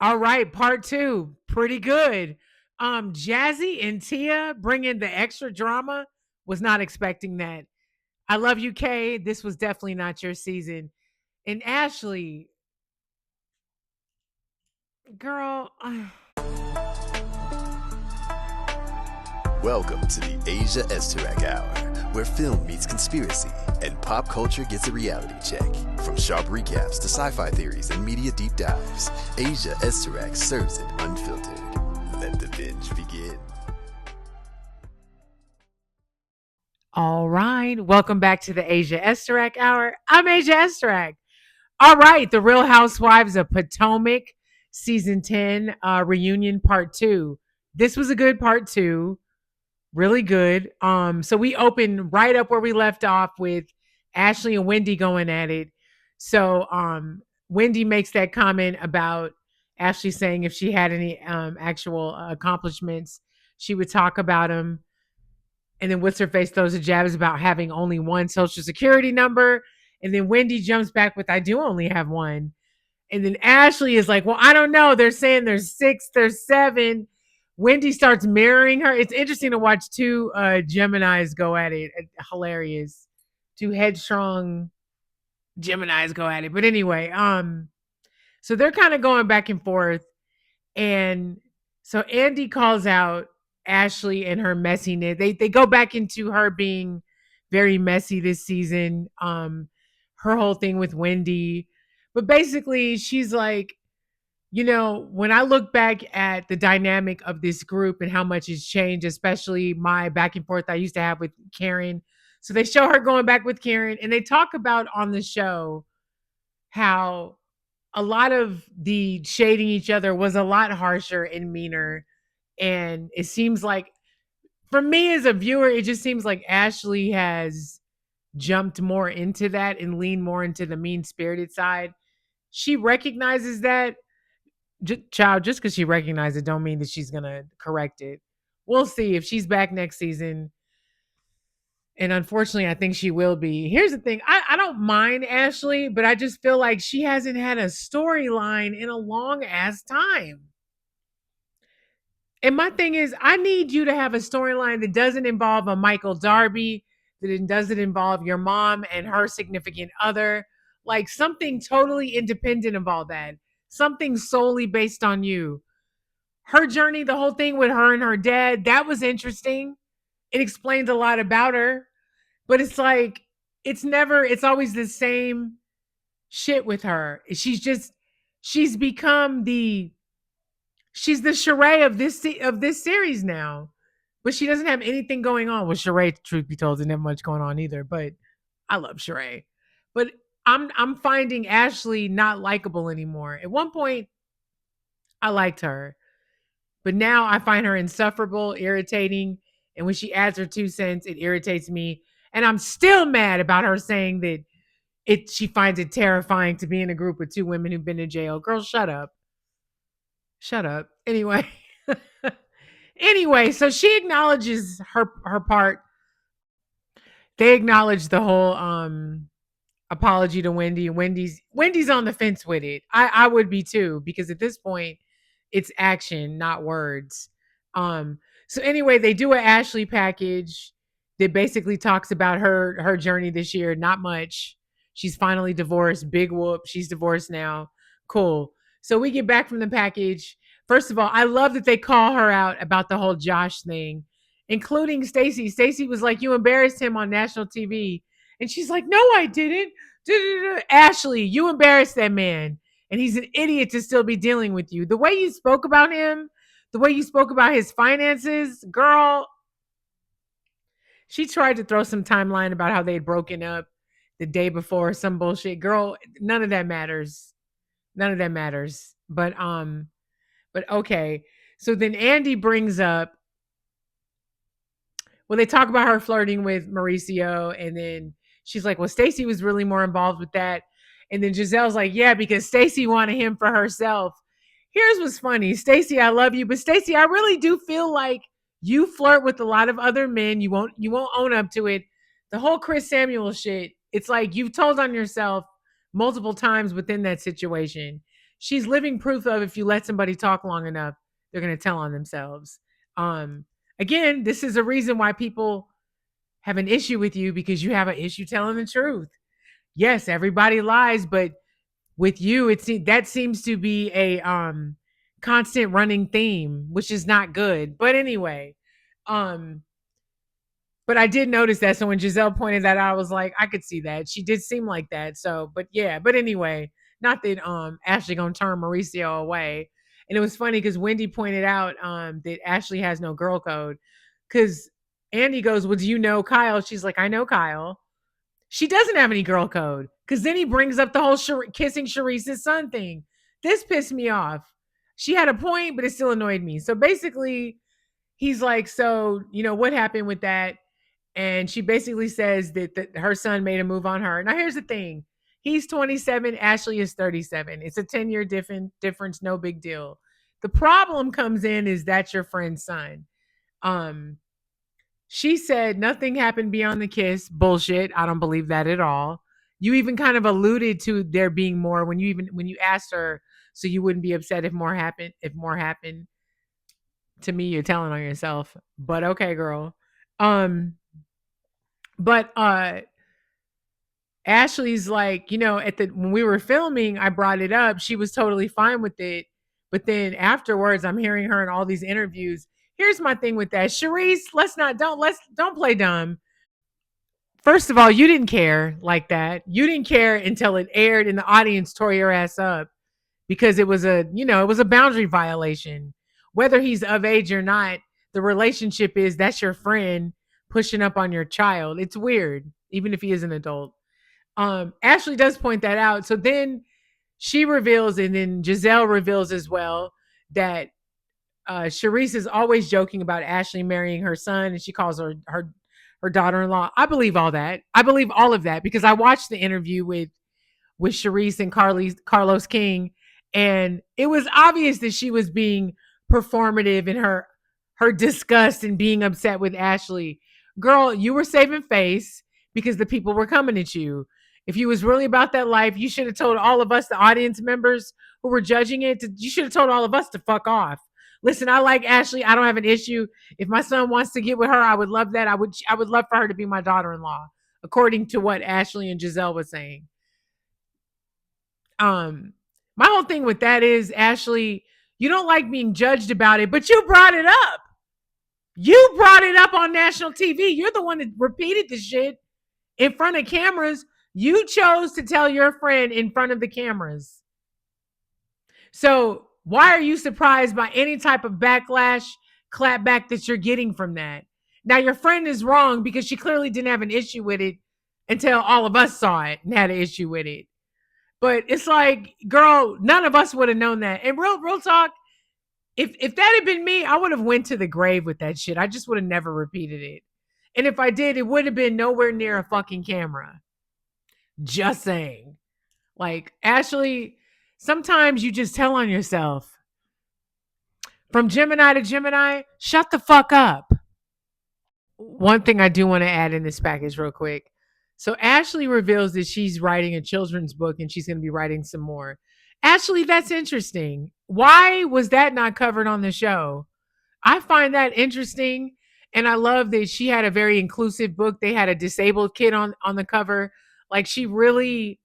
All right, part two. Pretty good. Jazzy and Tia bringing the extra drama. Was not expecting that. I love you, Kay. This was definitely not your season. And Ashley, girl, Welcome to the Asia Esterak Hour, where film meets conspiracy and pop culture gets a reality check. From sharp recaps to sci-fi theories and media deep dives, Asia Esterak serves it unfiltered. Let the binge begin. all right. Welcome back to the Asia Esterak Hour. I'm Asia Esterak. All right, the Real Housewives of Potomac, season 10, reunion part two. This was a good part two. Really good. So we opened right up where we left off with Ashley and Wendy going at it. So Wendy makes that comment about Ashley saying if she had any actual accomplishments, she would talk about them. And then what's her face throws a jabs about having only one social security number. And then Wendy jumps back with, I do only have one. And then Ashley is like, well, I don't know. They're saying there's six, there's seven. Wendy starts mirroring her. It's interesting to watch two Geminis go at it. Hilarious. Two headstrong Geminis go at it. But anyway, so they're kind of going back and forth. And so Andy calls out Ashley and her messiness. They go back into her being very messy this season. Her whole thing with Wendy. But basically, she's like, when I look back at the dynamic of this group and how much has changed, especially my back and forth I used to have with Karen. So they show her going back with Karen and they talk about on the show how a lot of the shading each other was a lot harsher and meaner. And it seems like, for me as a viewer, it just seems like Ashley has jumped more into that and leaned more into the mean spirited side. She recognizes that. Child, just because she recognizes it don't mean that she's gonna correct it. We'll see if she's back next season. And unfortunately, I think she will be. Here's the thing. I don't mind Ashley, but I just feel like she hasn't had a storyline in a long ass time. And my thing is, I need you to have a storyline that doesn't involve a Michael Darby, that it doesn't involve your mom and her significant other. Like something totally independent of all that. Something solely based on you. Her journey, the whole thing with her and her dad, that was interesting. It explains a lot about her, but it's like it's always the same shit with her. She's become she's the Sheree of this series now, but she doesn't have anything going on. Well, Sheree, truth be told, didn't have much going on either. But I love Sheree, but I'm finding Ashley not likable anymore. At one point, I liked her. But now I find her insufferable, irritating. And when she adds her 2 cents, it irritates me. And I'm still mad about her saying that she finds it terrifying to be in a group with two women who've been in jail. Girl, shut up. Shut up. Anyway. Anyway, so she acknowledges her part. They acknowledge the whole apology to Wendy. Wendy's on the fence with it. I would be too, because at this point it's action, not words. So anyway, they do an Ashley package that basically talks about her journey this year. Not much. She's finally divorced. Big whoop. She's divorced now. Cool. So we get back from the package. First of all, I love that they call her out about the whole Josh thing, including Stacey. Stacey was like, "You embarrassed him on national TV." And she's like, "No, I didn't." Ashley, you embarrassed that man. And he's an idiot to still be dealing with you. The way you spoke about him, the way you spoke about his finances, girl, she tried to throw some timeline about how they had broken up the day before, some bullshit. Girl, none of that matters. None of that matters. But okay. So then Andy brings up, well, they talk about her flirting with Mauricio, and then she's like, well, Stacey was really more involved with that. And then Giselle's like, yeah, because Stacey wanted him for herself. Here's what's funny. Stacey, I love you, but Stacey, I really do feel like you flirt with a lot of other men. You won't own up to it. The whole Chris Samuel shit, it's like you've told on yourself multiple times within that situation. she's living proof of if you let somebody talk long enough, they're going to tell on themselves. Um, Again, this is a reason why people have an issue with you because you have an issue telling the truth. Yes, everybody lies, but with you, that seems to be a constant running theme, which is not good. But anyway, um, but I did notice that. So when Giselle pointed that out, I was like, I could see that. She did seem like that. So, but yeah, but anyway, not that Ashley gonna turn Mauricio away. And it was funny because Wendy pointed out that Ashley has no girl code. Cause Andy goes, well, do you know Kyle? She's like, I know Kyle. She doesn't have any girl code. Cause then he brings up the whole kissing Sharice's son thing. This pissed me off. She had a point, but it still annoyed me. So basically, he's like, so, what happened with that? And she basically says that her son made a move on her. Now, here's the thing. He's 27. Ashley is 37. It's a 10-year difference. No big deal. The problem comes in is that's your friend's son. Um, she said nothing happened beyond the kiss. Bullshit. I don't believe that at all. You even kind of alluded to there being more when you asked her, so you wouldn't be upset if more happened. If more happened, to me, you're telling on yourself. But okay, girl. Um, but Ashley's like, at the when we were filming, I brought it up. She was totally fine with it. But then afterwards, I'm hearing her in all these interviews. Here's my thing with that. Sharice, let's don't play dumb. First of all, you didn't care like that. You didn't care until it aired and the audience tore your ass up because it was a boundary violation. Whether he's of age or not, the relationship is that's your friend pushing up on your child. It's weird, even if he is an adult. Ashley does point that out. So then she reveals, and then Giselle reveals as well that Sharice is always joking about Ashley marrying her son, and she calls her daughter-in-law. I believe all that. I believe all of that because I watched the interview with Sharice and Carlos King, and it was obvious that she was being performative in her disgust and being upset with Ashley. Girl, you were saving face because the people were coming at you. If you was really about that life, you should have told all of us, the audience members who were judging it, you should have told all of us to fuck off. Listen, I like Ashley. I don't have an issue. If my son wants to get with her, I would love that. I would love for her to be my daughter-in-law, according to what Ashley and Giselle was saying. Um, my whole thing with that is, Ashley, you don't like being judged about it, but you brought it up. You brought it up on national TV. You're the one that repeated the shit in front of cameras. You chose to tell your friend in front of the cameras. So why are you surprised by any type of backlash, clapback that you're getting from that? Now, your friend is wrong because she clearly didn't have an issue with it until all of us saw it and had an issue with it. But it's like, girl, none of us would have known that. And real talk, if that had been me, I would have went to the grave with that shit. I just would have never repeated it. And if I did, it would have been nowhere near a fucking camera. Just saying. Like, Ashley, sometimes you just tell on yourself. From Gemini to Gemini, shut the fuck up. One thing I do want to add in this package real quick. So Ashley reveals that she's writing a children's book and she's going to be writing some more. Ashley, that's interesting. Why was that not covered on the show? I find that interesting. And I love that she had a very inclusive book. They had a disabled kid on the cover. Like, she really,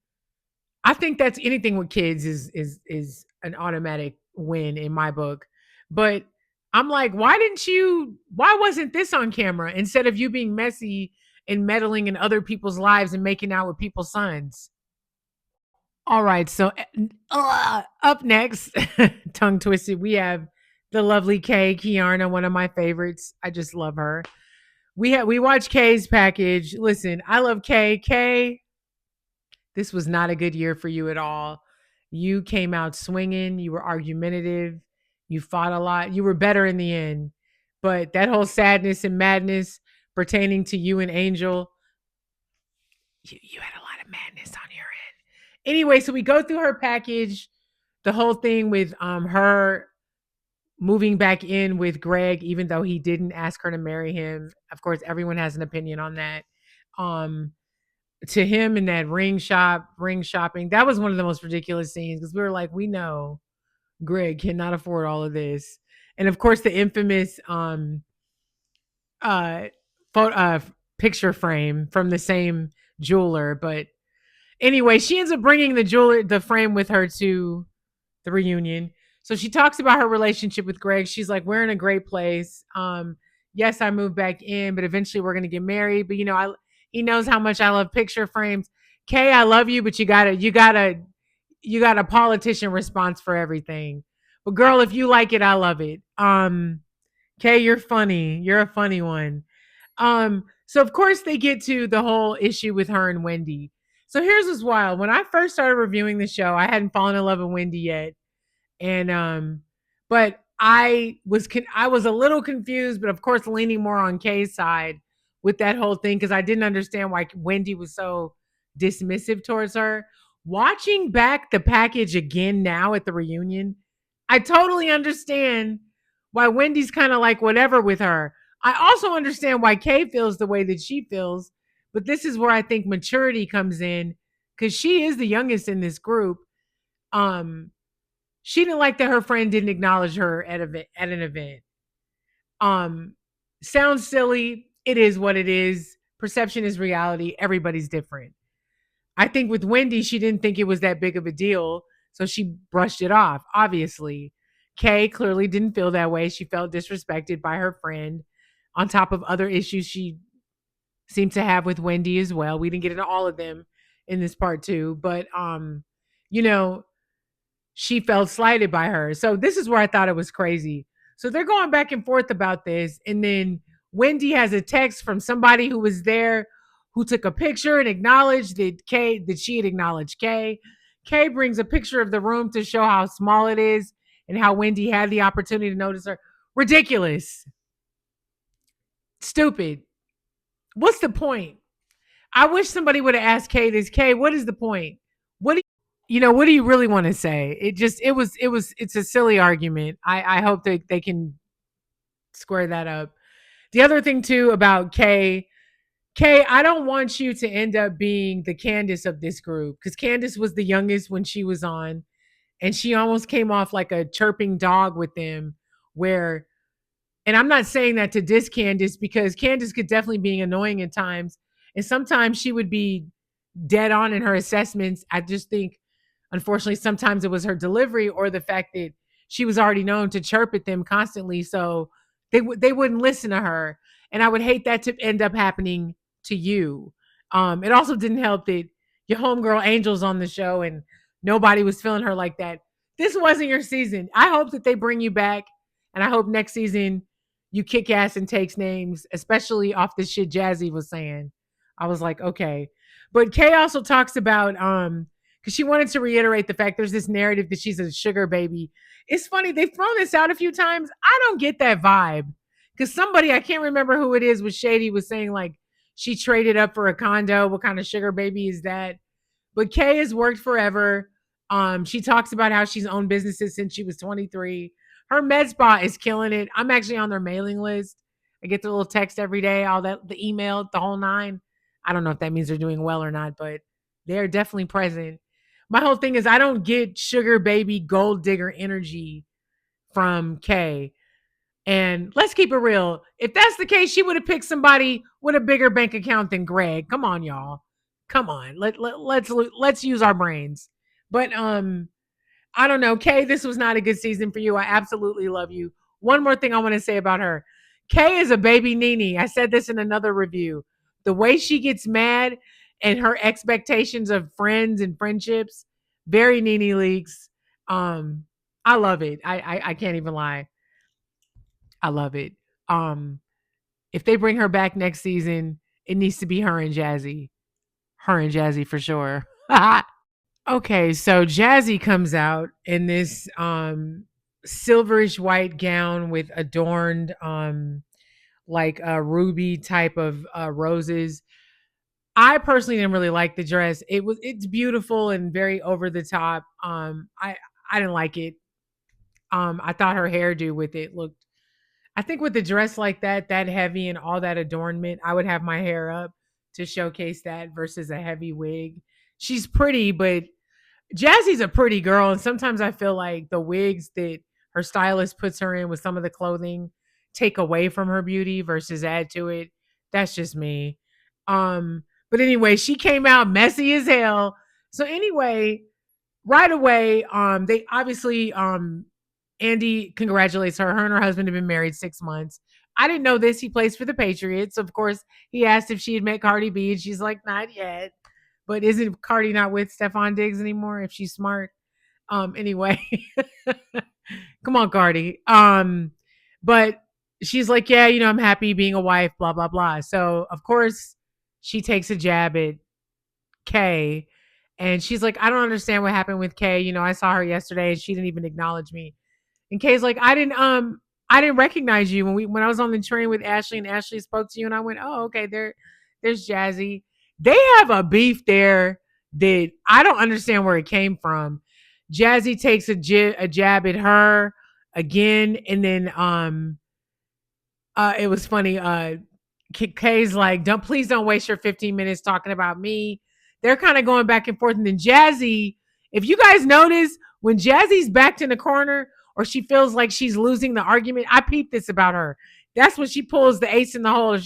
I think that's anything with kids is an automatic win in my book. But I'm like, why wasn't this on camera instead of you being messy and meddling in other people's lives and making out with people's sons? All right, so up next, tongue twisted, we have the lovely Kay Kiarna, one of my favorites. I just love her. We watch Kay's package. Listen, I love Kay. Kay, this was not a good year for you at all. You came out swinging. You were argumentative. You fought a lot. You were better in the end. But that whole sadness and madness pertaining to you and Angel, you had a lot of madness on your end. Anyway, so we go through her package, the whole thing with her moving back in with Greg, even though he didn't ask her to marry him. Of course, everyone has an opinion on that. Um, to him in that ring shopping. That was one of the most ridiculous scenes because we were like, we know Greg cannot afford all of this. And of course the infamous uh photo picture frame from the same jeweler. But anyway, she ends up bringing the frame with her to the reunion. So she talks about her relationship with Greg. She's like, we're in a great place. Yes, I moved back in, but eventually we're gonna get married. But he knows how much I love picture frames. Kay, I love you, but you got a politician response for everything. But girl, if you like it, I love it. Kay, you're funny. You're a funny one. So of course they get to the whole issue with her and Wendy. So here's what's wild. When I first started reviewing the show, I hadn't fallen in love with Wendy yet. And but I was a little confused, but of course leaning more on Kay's side with that whole thing because I didn't understand why Wendy was so dismissive towards her. Watching back the package again now at the reunion, I totally understand why Wendy's kind of like whatever with her. I also understand why Kay feels the way that she feels, but this is where I think maturity comes in because she is the youngest in this group. Um, she didn't like that her friend didn't acknowledge her at an event. Um, Sounds silly. It is what it is. Perception is reality. Everybody's different. I think with Wendy, she didn't think it was that big of a deal, so she brushed it off. Obviously, Kay clearly didn't feel that way. She felt disrespected by her friend, on top of other issues she seemed to have with Wendy as well. We didn't get into all of them in this part too, but you know, she felt slighted by her. So this is where I thought it was crazy. So they're going back and forth about this. And then Wendy has a text from somebody who was there who took a picture and acknowledged that she had acknowledged Kay. Kay brings a picture of the room to show how small it is and how Wendy had the opportunity to notice her. Ridiculous. Stupid. What's the point? I wish somebody would have asked Kay this. Kay, what is the point? What do you really want to say? It's a silly argument. I hope that they can square that up. The other thing too about Kay, I don't want you to end up being the Candace of this group because Candace was the youngest when she was on, and she almost came off like a chirping dog with them. Where, and I'm not saying that to diss Candace because Candace could definitely be annoying at times, and sometimes she would be dead on in her assessments. I just think, unfortunately, sometimes it was her delivery or the fact that she was already known to chirp at them constantly, so they wouldn't listen to her. And I would hate that to end up happening to you. It also didn't help that your homegirl Angel's on the show and nobody was feeling her like that. This wasn't your season. I hope that they bring you back, and I hope next season you kick ass and takes names, especially off the shit Jazzy was saying. I was like, okay. But Kay also talks about because she wanted to reiterate the fact there's this narrative that she's a sugar baby. It's funny, they've thrown this out a few times. I don't get that vibe. Because somebody, I can't remember who it is, was shady, was saying like she traded up for a condo. What kind of sugar baby is that? But Kay has worked forever. She talks about how she's owned businesses since she was 23. Her med spa is killing it. I'm actually on their mailing list. I get the little text every day, all that, the email, the whole nine. I don't know if that means they're doing well or not, but they're definitely present. My whole thing is I don't get sugar baby gold digger energy from Kay. And let's keep it real. If that's the case, she would have picked somebody with a bigger bank account than Greg. Come on, y'all. Come on. Let's use our brains. But I don't know. Kay, this was not a good season for you. I absolutely love you. One more thing I want to say about her. Kay is a baby Nene. I said this in another review. The way she gets mad and her expectations of friends and friendships, very Nene leaks. I love it. I can't even lie. I love it. Um, if they bring her back next season, it needs to be her and Jazzy. Her and Jazzy for sure. Okay, so Jazzy comes out in this silverish white gown with adorned like a ruby type of roses. I personally didn't really like the dress. It's beautiful and very over the top. I didn't like it. I thought her hairdo with it looked, I think with the dress like that heavy and all that adornment, I would have my hair up. to showcase that versus a heavy wig. She's pretty, but Jazzy's a pretty girl, and sometimes I feel like the wigs that her stylist puts her in with some of the clothing take away from her beauty versus add to it. That's just me. But anyway, she came out messy as hell. So anyway, right away, they obviously Andy congratulates her. Her and her husband have been married 6 months. I didn't know this. He plays for the Patriots. Of course, he asked if she had met Cardi B, and she's like, not yet. But isn't Cardi not with Stefan Diggs anymore if she's smart? Anyway, come on, Cardi. But she's like, yeah, I'm happy being a wife, blah, blah, blah. So, of course, she takes a jab at Kay. And she's like, I don't understand what happened with Kay. I saw her yesterday and she didn't even acknowledge me. And Kay's like, I didn't recognize you when I was on the train with Ashley and Ashley spoke to you and I went, oh, okay, there's Jazzy. They have a beef there that I don't understand where it came from. Jazzy takes a jab at her again, and then it was funny. Kay's like, please don't waste your 15 minutes talking about me. They're kind of going back and forth. And then Jazzy, if you guys notice, when Jazzy's backed in the corner or she feels like she's losing the argument, I peeped this about her. That's when she pulls the ace in the hole.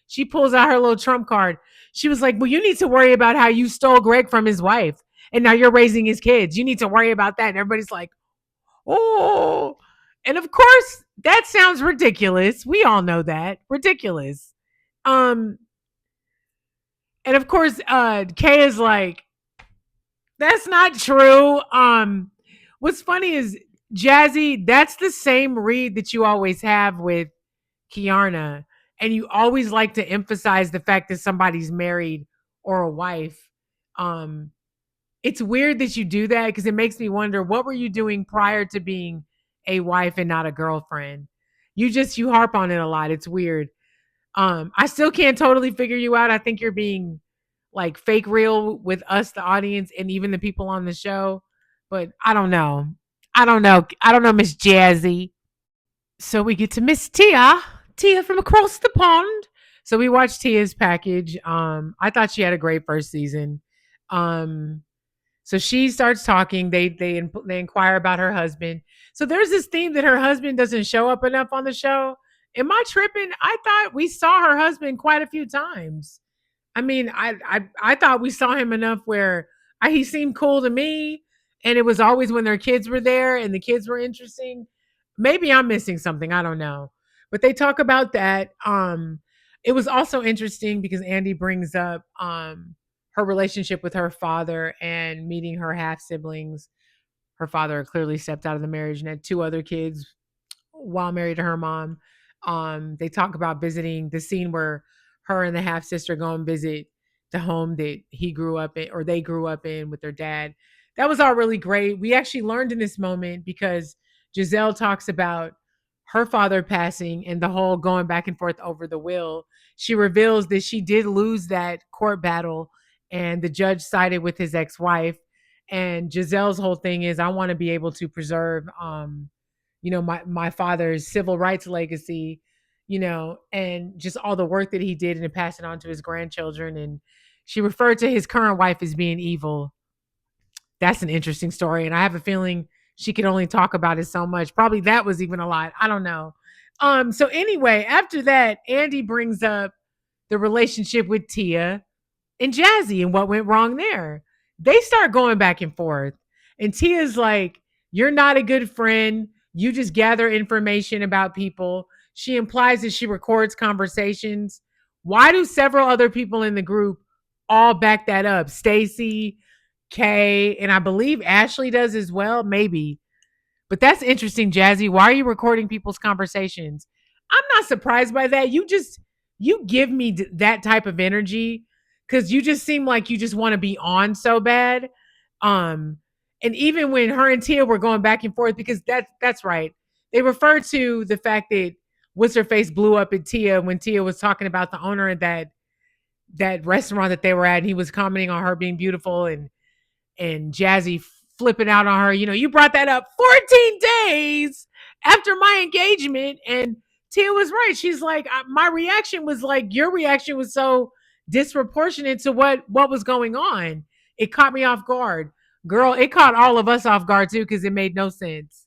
She pulls out her little trump card. She was like, well, you need to worry about how you stole Greg from his wife. And now you're raising his kids. You need to worry about that. And everybody's like, oh. And of course, that sounds ridiculous. We all know that. Ridiculous. Um, and of course, Kay is like, that's not true. What's funny is Jazzy, that's the same read that you always have with Kiarna. And you always like to emphasize the fact that somebody's married or a wife. Um, it's weird that you do that because it makes me wonder what were you doing prior to being a wife and not a girlfriend? You harp on it a lot. It's weird. I still can't totally figure you out. I think you're being like fake real with us, the audience, and even the people on the show. But I don't know. I don't know, Miss Jazzy. So we get to Miss Tia from across the pond. So we watched Tia's package. I thought she had a great first season. Um, so she starts talking. They inquire about her husband. So there's this theme that her husband doesn't show up enough on the show. Am I tripping? I thought we saw her husband quite a few times. I mean, I thought we saw him enough where he seemed cool to me, and it was always when their kids were there and the kids were interesting. Maybe I'm missing something. I don't know, but they talk about that. It was also interesting because Andy brings up her relationship with her father and meeting her half siblings. Her father clearly stepped out of the marriage and had two other kids while married to her mom. They talk about visiting the scene where her and the half sister go and visit the home that he grew up in or they grew up in with their dad. That was all really great. We actually learned in this moment because Giselle talks about her father passing and the whole going back and forth over the will. She reveals that she did lose that court battle and the judge sided with his ex-wife. And Giselle's whole thing is I want to be able to preserve my father's civil rights legacy, and just all the work that he did and to pass it on to his grandchildren. And she referred to his current wife as being evil. That's an interesting story. And I have a feeling she could only talk about it so much. Probably that was even a lot. I don't know. So anyway, after that, Andy brings up the relationship with Tia and Jazzy and what went wrong there. They start going back and forth. And Tia's like, you're not a good friend. You just gather information about people. She implies that she records conversations. Why do several other people in the group all back that up? Stacy, Kay, and I believe Ashley does as well. Maybe. But that's interesting, Jazzy. Why are you recording people's conversations? I'm not surprised by that. You give me that type of energy because you just seem like you just want to be on so bad. Um, and even when her and Tia were going back and forth, because that's right. They refer to the fact that what's her face blew up at Tia when Tia was talking about the owner of that restaurant that they were at, and he was commenting on her being beautiful and Jazzy flipping out on her. You brought that up 14 days after my engagement. And Tia was right. She's like, my reaction was like, your reaction was so disproportionate to what was going on. It caught me off guard. Girl, it caught all of us off guard too because it made no sense.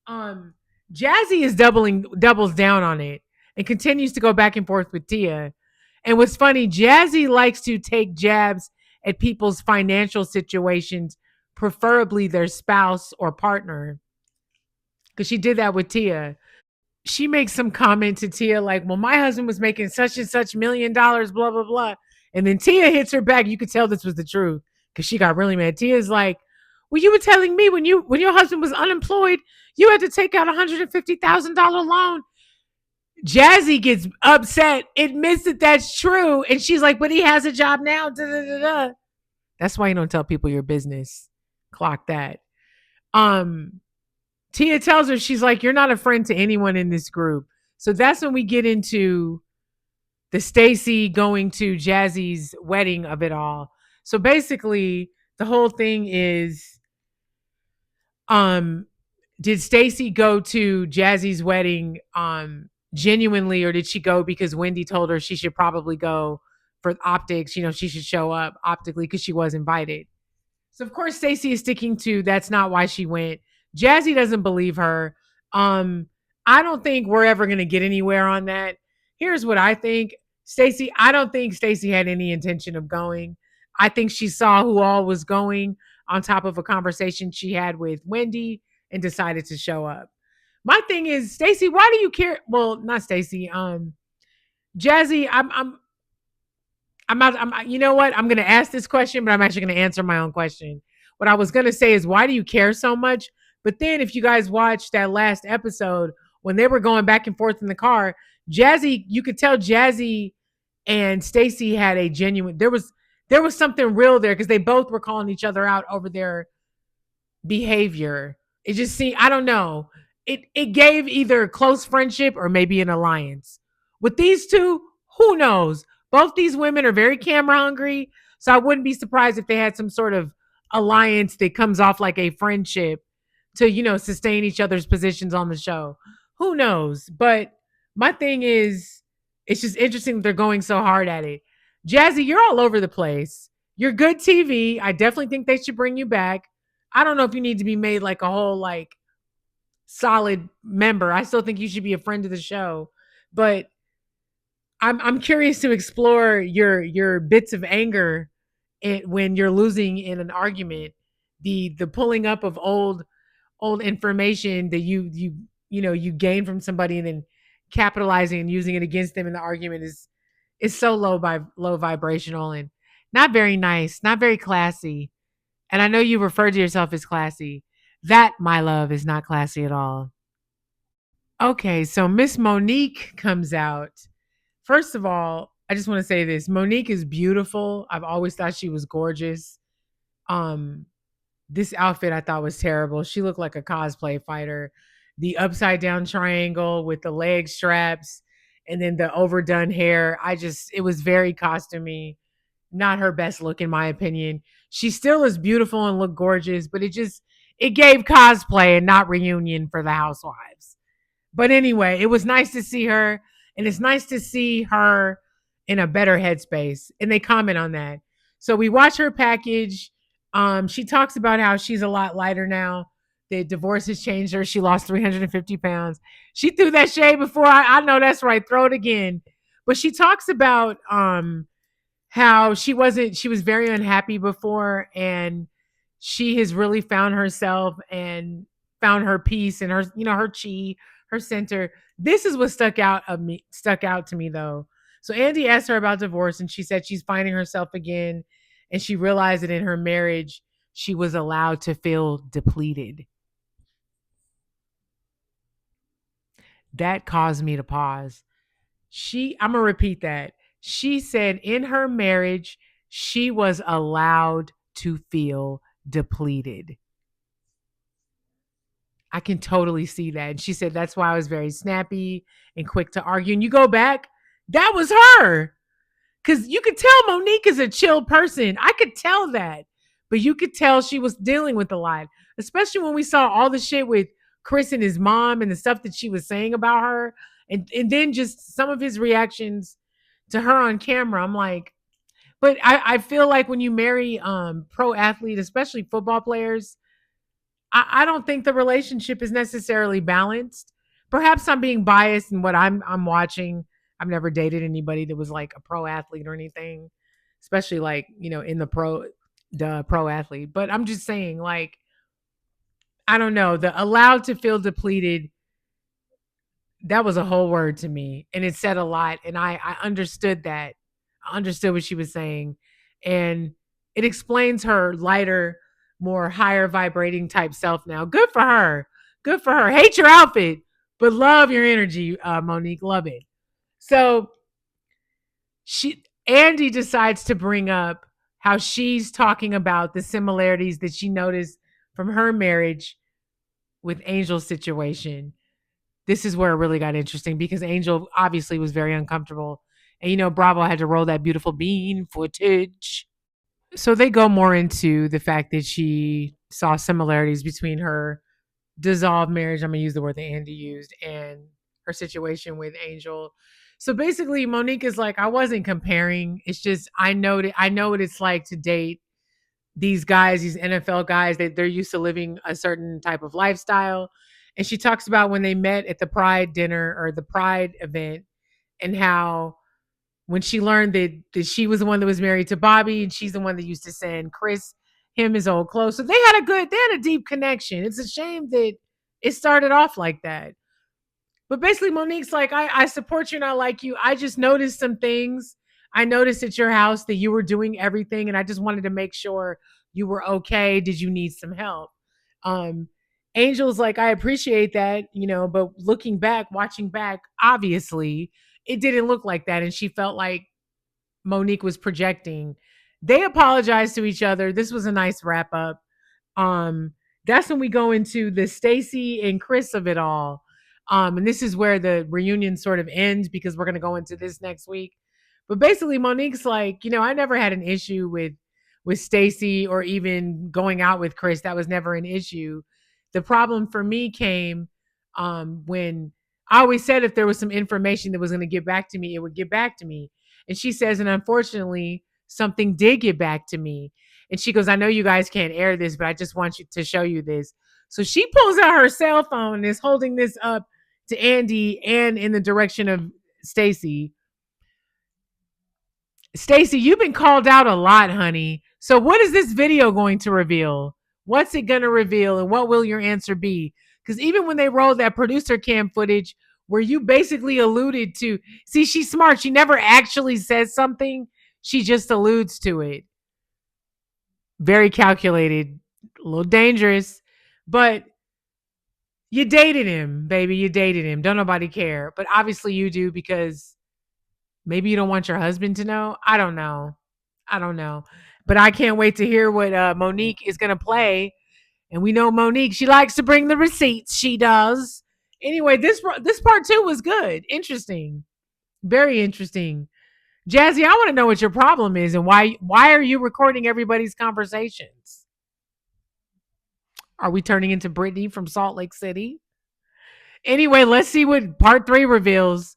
Um, Jazzy is doubles down on it and continues to go back and forth with Tia. And what's funny, Jazzy likes to take jabs at people's financial situations, preferably their spouse or partner, because she did that with Tia. She makes some comment to Tia like, well, my husband was making such and such $1 million, blah, blah, blah. And then Tia hits her back. You could tell this was the truth because she got really mad. Tia's like, well, you were telling me when your husband was unemployed, you had to take out $150,000 loan. Jazzy gets upset, admits that that's true. And she's like, but he has a job now. Da, da, da, da. That's why you don't tell people your business. Clock that. Um, Tia tells her, she's like, you're not a friend to anyone in this group. So that's when we get into the Stacy going to Jazzy's wedding of it all. So basically, the whole thing is, um, did Stacy go to Jazzy's wedding genuinely, or did she go because Wendy told her she should probably go for optics? You know, she should show up optically because she was invited. So of course Stacey is sticking to that's not why she went. Jazzy doesn't believe her. Um, I don't think we're ever gonna get anywhere on that. Here's what I think. Stacey, I don't think Stacey had any intention of going. I think she saw who all was going on top of a conversation she had with Wendy and decided to show up. My thing is, Stacey, why do you care? Well, not Stacey. Jazzy, I'm not, you know what? I'm going to ask this question, but I'm actually going to answer my own question. What I was going to say is, why do you care so much? But then if you guys watched that last episode, when they were going back and forth in the car, Jazzy, you could tell Jazzy and Stacy had a genuine, there was something real there because they both were calling each other out over their behavior. It just seemed, I don't know. It gave either close friendship or maybe an alliance. With these two, who knows? Both these women are very camera hungry, so I wouldn't be surprised if they had some sort of alliance that comes off like a friendship to, sustain each other's positions on the show. Who knows? But my thing is, it's just interesting that they're going so hard at it. Jazzy, you're all over the place. You're good TV. I definitely think they should bring you back. I don't know if you need to be made like a whole like solid member. I still think you should be a friend of the show. But I'm curious to explore your bits of anger when you're losing in an argument. The pulling up of old information that you gain from somebody and then capitalizing and using it against them in the argument is so low vibrational and not very nice, not very classy. And I know you refer to yourself as classy. That, my love, is not classy at all. Okay, so Miss Monique comes out. First of all, I just want to say this. Monique is beautiful. I've always thought she was gorgeous. Um, this outfit I thought was terrible. She looked like a cosplay fighter. The upside down triangle with the leg straps and then the overdone hair. It was very costumey. Not her best look in my opinion. She still is beautiful and looked gorgeous, but it gave cosplay and not reunion for the housewives. But anyway, it was nice to see her, and it's nice to see her in a better headspace. And they comment on that. So we watch her package. She talks about how she's a lot lighter now. The divorce has changed her. She lost 350 pounds. She threw that shade before. I know that's right. Throw it again. But she talks about how she was very unhappy before, and she has really found herself and found her peace and her chi, her center. This is what stuck out to me though. So Andy asked her about divorce and she said she's finding herself again, and she realized that in her marriage she was allowed to feel depleted. That caused me to pause. I'm going to repeat that. She said in her marriage, she was allowed to feel depleted. I can totally see that. And she said, that's why I was very snappy and quick to argue. And you go back, that was her. Because you could tell Monique is a chill person. I could tell that. But you could tell she was dealing with a lot, especially when we saw all the shit with Chris and his mom and the stuff that she was saying about her. And then just some of his reactions to her on camera. I'm like, But I feel like when you marry pro athlete, especially football players, I don't think the relationship is necessarily balanced. Perhaps I'm being biased in what I'm watching. I've never dated anybody that was like a pro athlete or anything, especially like, in the pro athlete. But I'm just saying, like, I don't know, the allowed to feel depleted, that was a whole word to me. And it said a lot. And I understood that. I understood what she was saying. And it explains her lighter, more higher vibrating type self now. Good for her. Good for her. Hate your outfit, but love your energy, Monique. Love it. So Andy decides to bring up how she's talking about the similarities that she noticed from her marriage with Angel's situation. This is where it really got interesting because Angel obviously was very uncomfortable. And Bravo had to roll that beautiful bean footage. So they go more into the fact that she saw similarities between her dissolved marriage. I'm gonna use the word that Andy used, and her situation with Angel. So basically, Monique is like, I wasn't comparing. It's just I know what it's like to date these guys, these NFL guys. They're used to living a certain type of lifestyle. And she talks about when they met at the Pride dinner or the Pride event, and how when she learned that she was the one that was married to Bobby, and she's the one that used to send Chris him his old clothes. So they had a deep connection. It's a shame that it started off like that. But basically, Monique's like, I support you and I like you. I just noticed some things. I noticed at your house that you were doing everything, and I just wanted to make sure you were okay. Did you need some help? Um, Angel's like, I appreciate that, but looking back, watching back, obviously, it didn't look like that. And she felt like Monique was projecting. They apologized to each other. This was a nice wrap up. Um, that's when we go into the Stacy and Chris of it all. And this is where the reunion sort of ends because we're gonna go into this next week. But basically, Monique's like, I never had an issue with Stacy or even going out with Chris. That was never an issue. The problem for me came when I always said if there was some information that was going to get back to me, it would get back to me. And she says, and unfortunately, something did get back to me. And she goes, I know you guys can't air this, but I just want you to show you this. So she pulls out her cell phone and is holding this up to Andy and in the direction of Stacy. Stacy, you've been called out a lot, honey. So what is this video going to reveal? What's it going to reveal, and what will your answer be? Because even when they rolled that producer cam footage where you basically alluded to, see, she's smart. She never actually says something. She just alludes to it. Very calculated, a little dangerous, but you dated him, baby. You dated him. Don't nobody care. But obviously you do because maybe you don't want your husband to know. I don't know. I don't know. But I can't wait to hear what Monique is going to play. And we know Monique, she likes to bring the receipts. She does. Anyway, this part two was good. Interesting. Very interesting. Jazzy, I want to know what your problem is and why are you recording everybody's conversations? Are we turning into Brittany from Salt Lake City? Anyway, let's see what part three reveals.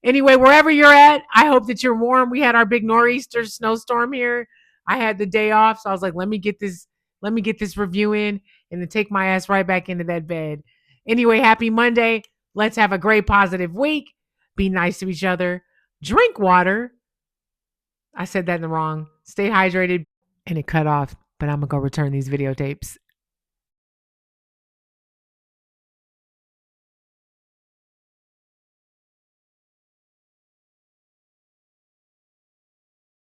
Anyway, wherever you're at, I hope that you're warm. We had our big nor'easter snowstorm here. I had the day off, so I was like, let me get this review in and then take my ass right back into that bed. Anyway, happy Monday. Let's have a great positive week. Be nice to each other. Drink water. I said that in the wrong. Stay hydrated. And it cut off, but I'm going to go return these videotapes.